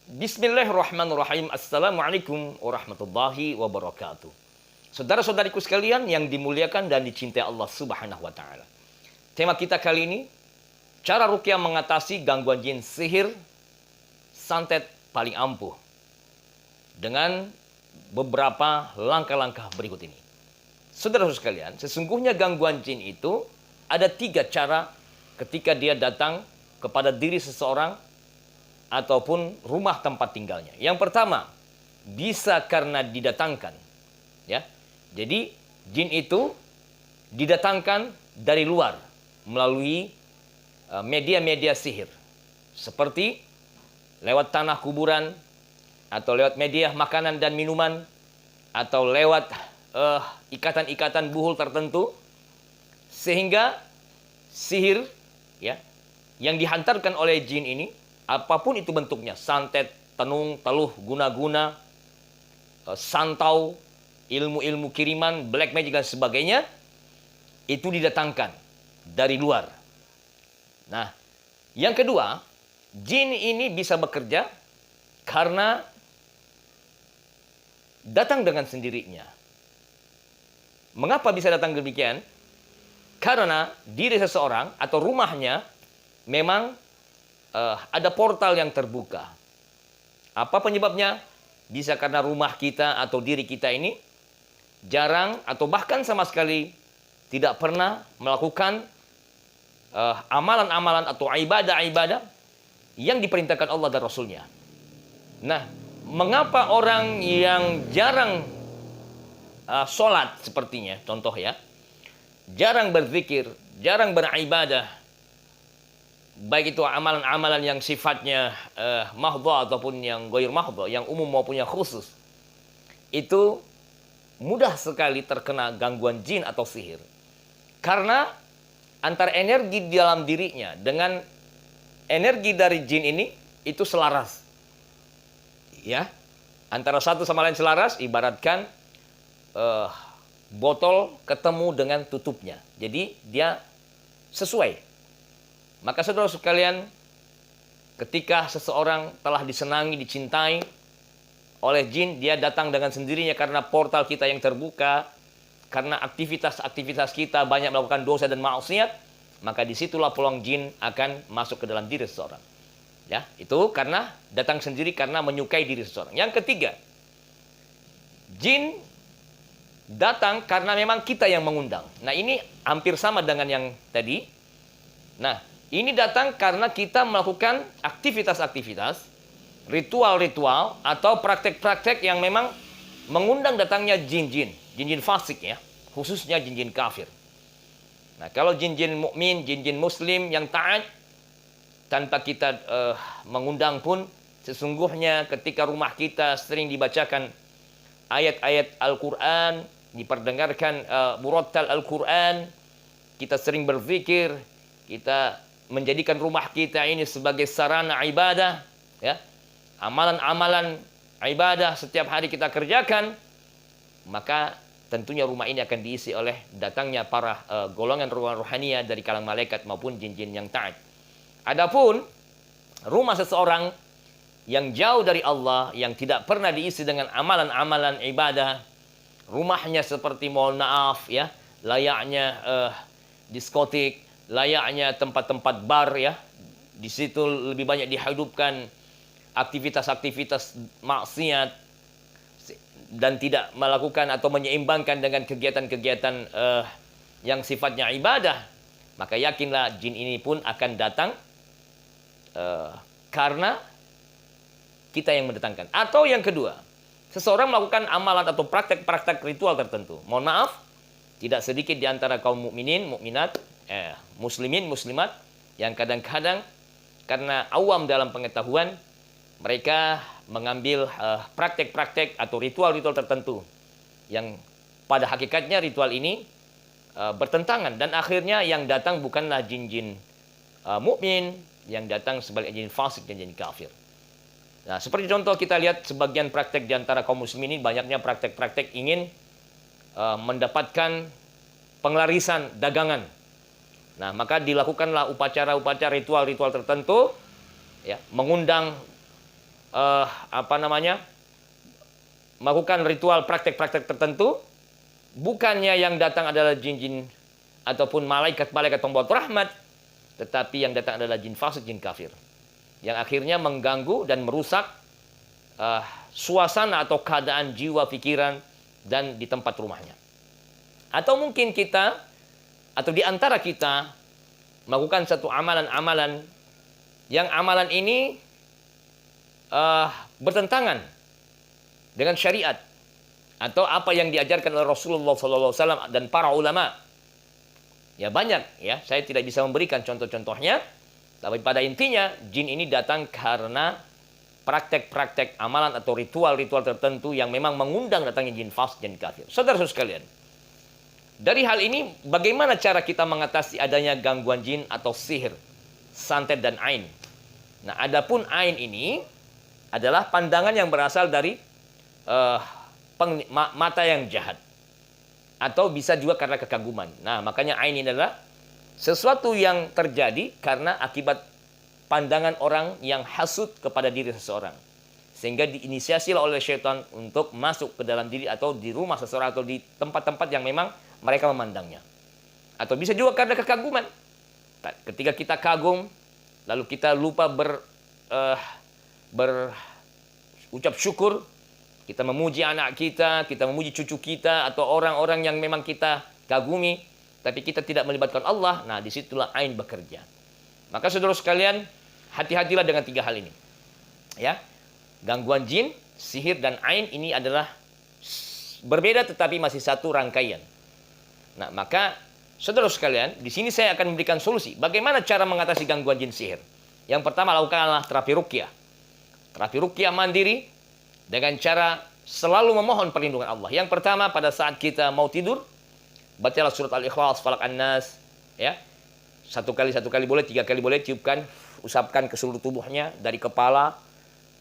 Bismillahirrahmanirrahim. Assalamualaikum warahmatullahi wabarakatuh. Saudara-saudariku sekalian yang dimuliakan dan dicintai Allah Subhanahu wa taala. Tema kita kali ini, cara ruqyah mengatasi gangguan jin, sihir, santet paling ampuh. Dengan beberapa langkah-langkah berikut ini. Saudara-saudara sekalian, sesungguhnya gangguan jin itu ada 3 cara ketika dia datang kepada diri seseorang ataupun rumah tempat tinggalnya. Yang pertama, bisa karena didatangkan. Ya. Jadi jin itu didatangkan dari luar melalui media-media sihir. Seperti lewat tanah kuburan, atau lewat media makanan dan minuman, atau lewat ikatan-ikatan buhul tertentu, sehingga sihir ya yang dihantarkan oleh jin ini, apapun itu bentuknya, santet, tenung, teluh, guna-guna, santau, ilmu-ilmu kiriman, black magic dan sebagainya, itu didatangkan dari luar. Nah, yang kedua, jin ini bisa bekerja karena datang dengan sendirinya. Mengapa bisa datang demikian? Karena diri seseorang atau rumahnya memang ada portal yang terbuka. Apa penyebabnya? Bisa karena rumah kita atau diri kita ini jarang atau bahkan sama sekali tidak pernah melakukan amalan-amalan atau ibadah-ibadah yang diperintahkan Allah dan Rasulnya. Nah, mengapa orang yang jarang sholat sepertinya, contoh ya, jarang berzikir, jarang beribadah, baik itu amalan-amalan yang sifatnya mahdha ataupun yang ghair mahdha, yang umum maupun yang khusus, itu mudah sekali terkena gangguan jin atau sihir. Karena antara energi di dalam dirinya dengan energi dari jin ini itu selaras. Ya, antara satu sama lain selaras, ibaratkan botol ketemu dengan tutupnya. Jadi dia sesuai. Maka saudara sekalian, ketika seseorang telah disenangi, dicintai oleh jin, dia datang dengan sendirinya karena portal kita yang terbuka, karena aktivitas-aktivitas kita banyak melakukan dosa dan maksiat, maka disitulah peluang jin akan masuk ke dalam diri seseorang. Ya, itu karena datang sendiri karena menyukai diri seseorang. Yang ketiga, jin datang karena memang kita yang mengundang. Nah, ini hampir sama dengan yang tadi. Nah, ini datang karena kita melakukan aktivitas-aktivitas, ritual-ritual, atau praktek-praktek yang memang mengundang datangnya jin-jin, jin-jin fasik ya, khususnya jin-jin kafir. Nah, kalau jin-jin mukmin, jin-jin muslim yang taat, tanpa kita mengundang pun, sesungguhnya ketika rumah kita sering dibacakan ayat-ayat Al-Quran, diperdengarkan murattal Al-Quran, kita sering berzikir, kita menjadikan rumah kita ini sebagai sarana ibadah, ya, amalan-amalan ibadah setiap hari kita kerjakan, maka tentunya rumah ini akan diisi oleh datangnya para golongan rohaniya dari kalangan malaikat maupun jin-jin yang taat. Adapun rumah seseorang yang jauh dari Allah, yang tidak pernah diisi dengan amalan-amalan ibadah, rumahnya seperti, mohon maaf ya, layaknya diskotik, layaknya tempat-tempat bar ya. Di situ lebih banyak dihidupkan aktivitas-aktivitas maksiat dan tidak melakukan atau menyeimbangkan dengan kegiatan-kegiatan yang sifatnya ibadah, maka yakinlah jin ini pun akan datang karena kita yang mendatangkan. Atau yang kedua, seseorang melakukan amalan atau praktek-praktek ritual tertentu. Mohon maaf, tidak sedikit di antara kaum mukminin, mukminat, muslimin, muslimat yang kadang-kadang karena awam dalam pengetahuan, mereka mengambil praktek-praktek atau ritual-ritual tertentu yang pada hakikatnya ritual ini bertentangan, dan akhirnya yang datang bukanlah jin-jin mukmin, yang datang sebagai jin fasik dan jin kafir. Nah, seperti contoh kita lihat sebagian praktek di antara kaum muslimin, banyaknya praktek-praktek ingin mendapatkan penglarisan dagangan. Nah, maka dilakukanlah upacara-upacara, ritual-ritual tertentu, ya, mengundang apa namanya, melakukan ritual praktek-praktek tertentu, bukannya yang datang adalah jin-jin ataupun malaikat-malaikat pembawa rahmat, tetapi yang datang adalah jin fasik, jin kafir, yang akhirnya mengganggu dan merusak suasana atau keadaan jiwa, pikiran, dan di tempat rumahnya. Atau mungkin kita, atau di antara kita, melakukan satu amalan-amalan yang amalan ini bertentangan dengan syariat atau apa yang diajarkan oleh Rasulullah SAW dan para ulama. Ya banyak ya, saya tidak bisa memberikan contoh-contohnya, tapi pada intinya jin ini datang karena praktek-praktek amalan atau ritual-ritual tertentu yang memang mengundang datangnya jin fasik, jin kafir. Saudara-saudara sekalian, dari hal ini bagaimana cara kita mengatasi adanya gangguan jin atau sihir, santet dan ain? Nah, adapun ain ini adalah pandangan yang berasal dari mata yang jahat, atau bisa juga karena kekaguman. Nah, makanya ain ini adalah sesuatu yang terjadi karena akibat pandangan orang yang hasud kepada diri seseorang, sehingga diinisiasi oleh syaitan untuk masuk ke dalam diri atau di rumah seseorang atau di tempat-tempat yang memang mereka memandangnya. Atau bisa juga karena kekaguman. Ketika kita kagum, lalu kita lupa berucap syukur, kita memuji anak kita memuji cucu kita, atau orang-orang yang memang kita kagumi, tapi kita tidak melibatkan Allah. Nah, disitulah ain bekerja. Maka saudara sekalian, hati-hatilah dengan tiga hal ini. Ya, gangguan jin, sihir, dan ain ini adalah berbeda tetapi masih satu rangkaian. Nah, maka saudara sekalian, di sini saya akan memberikan solusi. Bagaimana cara mengatasi gangguan jin sihir? Yang pertama, lakukanlah terapi ruqyah. Terapi ruqyah mandiri dengan cara selalu memohon perlindungan Allah. Yang pertama, pada saat kita mau tidur, bacalah surat Al-Ikhlas, Falaq, An-Nas, ya. Satu kali boleh, 3 kali boleh, tiupkan, usapkan ke seluruh tubuhnya, dari kepala,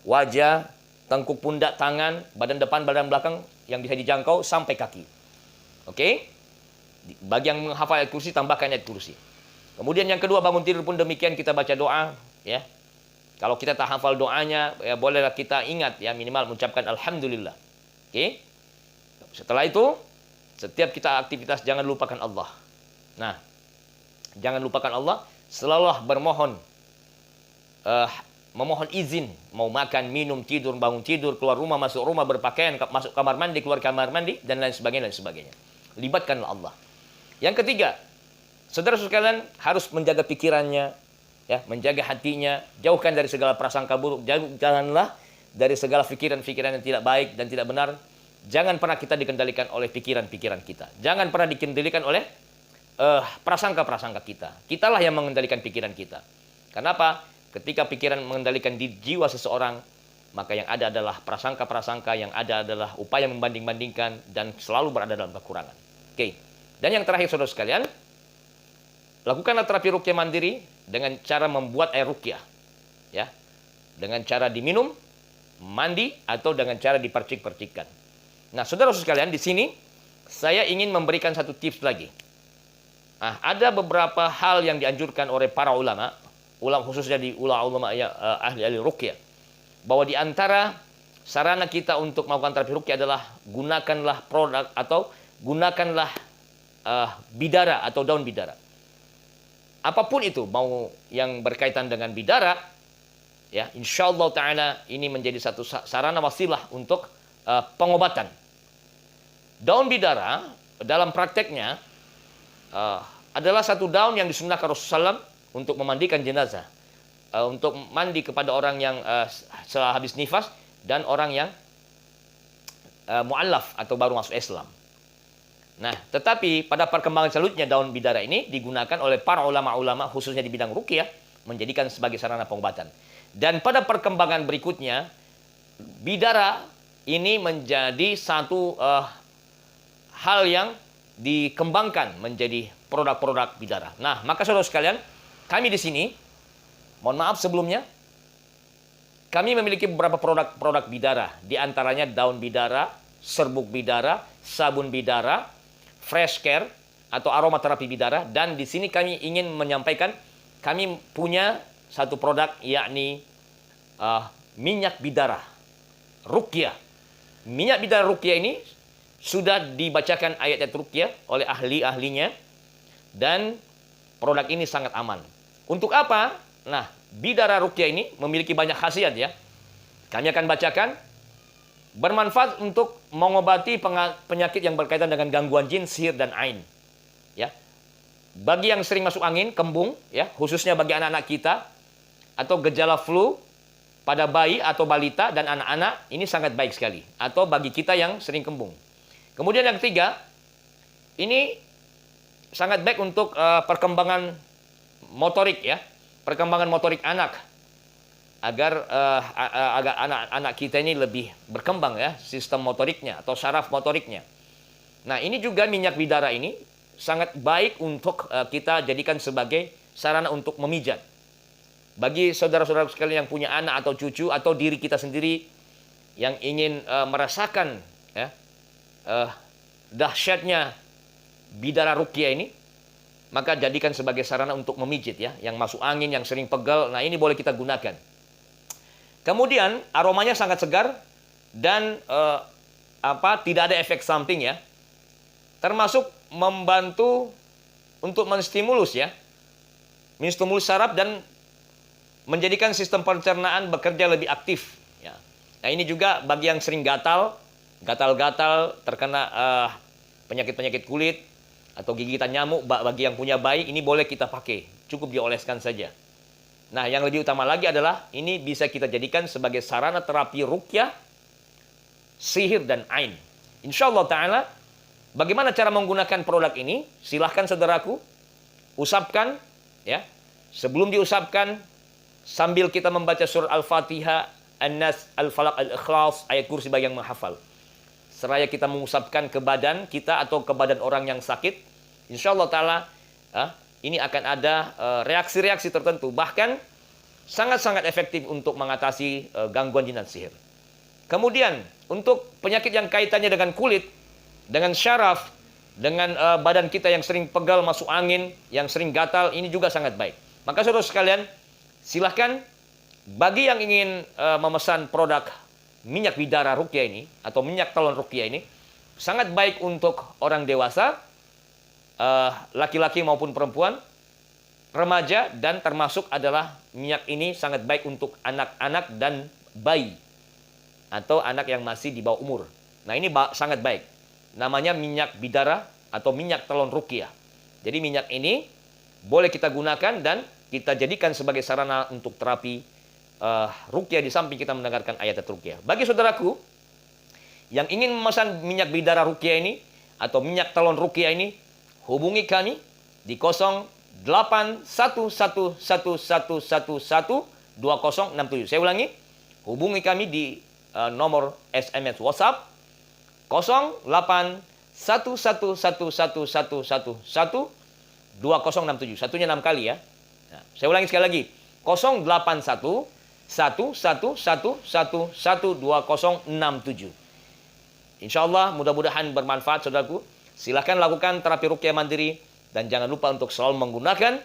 wajah, tengkuk, pundak, tangan, badan depan, badan belakang yang bisa dijangkau sampai kaki. Oke? Bagi yang menghafal ayat kursi, tambahkan ayat kursi. Kemudian yang kedua, bangun tidur pun demikian, kita baca doa, ya. Kalau kita tak hafal doanya, ya bolehlah kita ingat, ya, minimal mengucapkan alhamdulillah. Oke? Setelah itu, setiap kita aktivitas jangan lupakan Allah. Nah, jangan lupakan Allah, selalulah bermohon, memohon izin, mau makan, minum, tidur, bangun tidur, keluar rumah, masuk rumah, berpakaian, masuk kamar mandi, keluar kamar mandi, dan lain sebagainya. Libatkanlah Allah. Yang ketiga, saudara sekalian harus menjaga pikirannya, ya, menjaga hatinya, jauhkan dari segala prasangka buruk, janganlah dari segala pikiran-pikiran yang tidak baik dan tidak benar. Jangan pernah kita dikendalikan oleh pikiran-pikiran kita. Jangan pernah dikendalikan oleh prasangka-prasangka kita. Kitalah yang mengendalikan pikiran kita. Kenapa? Ketika pikiran mengendalikan di jiwa seseorang, maka yang ada adalah prasangka-prasangka, yang ada adalah upaya membanding-bandingkan, dan selalu berada dalam kekurangan. Oke. Dan yang terakhir, saudara sekalian, lakukanlah terapi ruqyah mandiri dengan cara membuat air ruqyah, ya, dengan cara diminum, mandi, atau dengan cara dipercik-percikkan. Nah, saudara sekalian, di sini saya ingin memberikan satu tips lagi. Nah, ada beberapa hal yang dianjurkan oleh para ulama khususnya di ulama ya, ahli ruqyah, bahwa di antara sarana kita untuk melakukan terapi ruqyah adalah gunakanlah produk atau gunakanlah bidara atau daun bidara. Apapun itu, mau yang berkaitan dengan bidara, ya, insyaallah ta'ala ini menjadi satu sarana wasilah untuk pengobatan. Daun bidara dalam prakteknya adalah satu daun yang disunnahkan Rasulullah SAW untuk memandikan jenazah, untuk mandi kepada orang yang setelah habis nifas dan orang yang mu'allaf atau baru masuk Islam. Nah, tetapi pada perkembangan selanjutnya daun bidara ini digunakan oleh para ulama-ulama khususnya di bidang ruqyah menjadikan sebagai sarana pengobatan. Dan pada perkembangan berikutnya bidara ini menjadi satu hal yang dikembangkan menjadi produk-produk bidara. Nah, maka saudara sekalian, kami di sini, mohon maaf sebelumnya, kami memiliki beberapa produk-produk bidara, di antaranya daun bidara, serbuk bidara, sabun bidara, fresh care atau aromaterapi bidara, dan di sini kami ingin menyampaikan kami punya satu produk yakni minyak bidara ruqyah. Minyak bidara ruqyah ini sudah dibacakan ayat-ayat ruqyah oleh ahli-ahlinya dan produk ini sangat aman. Untuk apa? Nah, bidara ruqyah ini memiliki banyak khasiat ya. Kami akan bacakan. Bermanfaat untuk mengobati penyakit yang berkaitan dengan gangguan jin, sihir, dan ain. Ya. Bagi yang sering masuk angin, kembung, ya, khususnya bagi anak-anak kita, atau gejala flu pada bayi atau balita dan anak-anak, ini sangat baik sekali. Atau bagi kita yang sering kembung. Kemudian yang ketiga, ini sangat baik untuk perkembangan motorik, ya, perkembangan motorik anak. Agar anak-anak kita ini lebih berkembang ya sistem motoriknya atau saraf motoriknya. Nah, ini juga minyak bidara ini sangat baik untuk kita jadikan sebagai sarana untuk memijat. Bagi saudara-saudara sekalian yang punya anak atau cucu atau diri kita sendiri yang ingin merasakan ya, dahsyatnya bidara ruqyah ini, maka jadikan sebagai sarana untuk memijit ya, yang masuk angin, yang sering pegal. Nah, ini boleh kita gunakan. Kemudian aromanya sangat segar dan tidak ada efek samping ya. Termasuk membantu untuk menstimulus ya. Menstimulus saraf dan menjadikan sistem pencernaan bekerja lebih aktif ya. Nah, ini juga bagi yang sering gatal-gatal terkena penyakit-penyakit kulit atau gigitan nyamuk, bagi yang punya bayi ini boleh kita pakai. Cukup dioleskan saja. Nah, yang lebih utama lagi adalah ini bisa kita jadikan sebagai sarana terapi ruqyah, sihir, dan ain. Insyaallah ta'ala, bagaimana cara menggunakan produk ini? Silahkan saudaraku, usapkan. Ya. Sebelum diusapkan, sambil kita membaca surah Al-Fatihah, An-Nas, Al-Falaq, Al-Ikhlas, ayat kursi bagi yang menghafal. Seraya kita mengusapkan ke badan kita atau ke badan orang yang sakit, insyaallah ta'ala, ini akan ada reaksi-reaksi tertentu. Bahkan sangat-sangat efektif untuk mengatasi gangguan jin dan sihir. Kemudian untuk penyakit yang kaitannya dengan kulit, dengan syaraf, dengan badan kita yang sering pegal, masuk angin, yang sering gatal, ini juga sangat baik. Maka saudara sekalian, silahkan bagi yang ingin memesan produk minyak bidara ruqyah ini atau minyak telon ruqyah ini, sangat baik untuk orang dewasa, laki-laki maupun perempuan, remaja, dan termasuk adalah minyak ini sangat baik untuk anak-anak dan bayi atau anak yang masih di bawah umur. Nah, ini sangat baik. Namanya minyak bidara atau minyak telon ruqyah. Jadi minyak ini boleh kita gunakan dan kita jadikan sebagai sarana untuk terapi ruqyah di samping kita mendengarkan ayat ruqyah. Bagi saudaraku yang ingin memesan minyak bidara ruqyah ini atau minyak telon ruqyah ini, hubungi kami di 081111112067. Saya ulangi, hubungi kami di nomor SMS WhatsApp 081111112067. Satunya 6 kali ya. Nah, saya ulangi sekali lagi. 081111112067. Insyaallah mudah-mudahan bermanfaat saudaraku. Silahkan lakukan terapi ruqyah mandiri dan jangan lupa untuk selalu menggunakan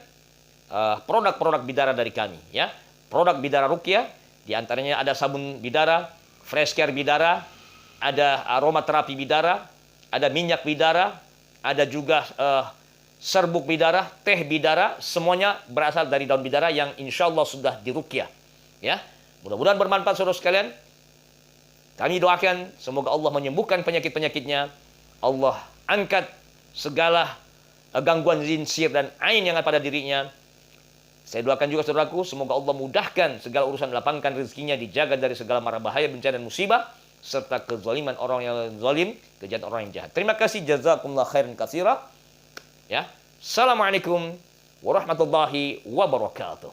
produk-produk bidara dari kami ya. Produk bidara ruqyah di antaranya ada sabun bidara, fresh care bidara, ada aromaterapi bidara, ada minyak bidara, ada juga serbuk bidara, teh bidara, semuanya berasal dari daun bidara yang insyaallah sudah diruqyah ya. Mudah-mudahan bermanfaat saudara sekalian. Kami doakan semoga Allah menyembuhkan penyakit-penyakitnya. Allah angkat segala gangguan jin, sihir, dan ain yang ada pada dirinya. Saya doakan juga saudaraku, semoga Allah mudahkan segala urusan, lapangkan rezekinya, dijaga dari segala mara bahaya, bencana, dan musibah, serta kezaliman orang yang zalim, kejahatan orang yang jahat. Terima kasih, jazakumullah khairan katsira. Ya. Assalamualaikum warahmatullahi wabarakatuh.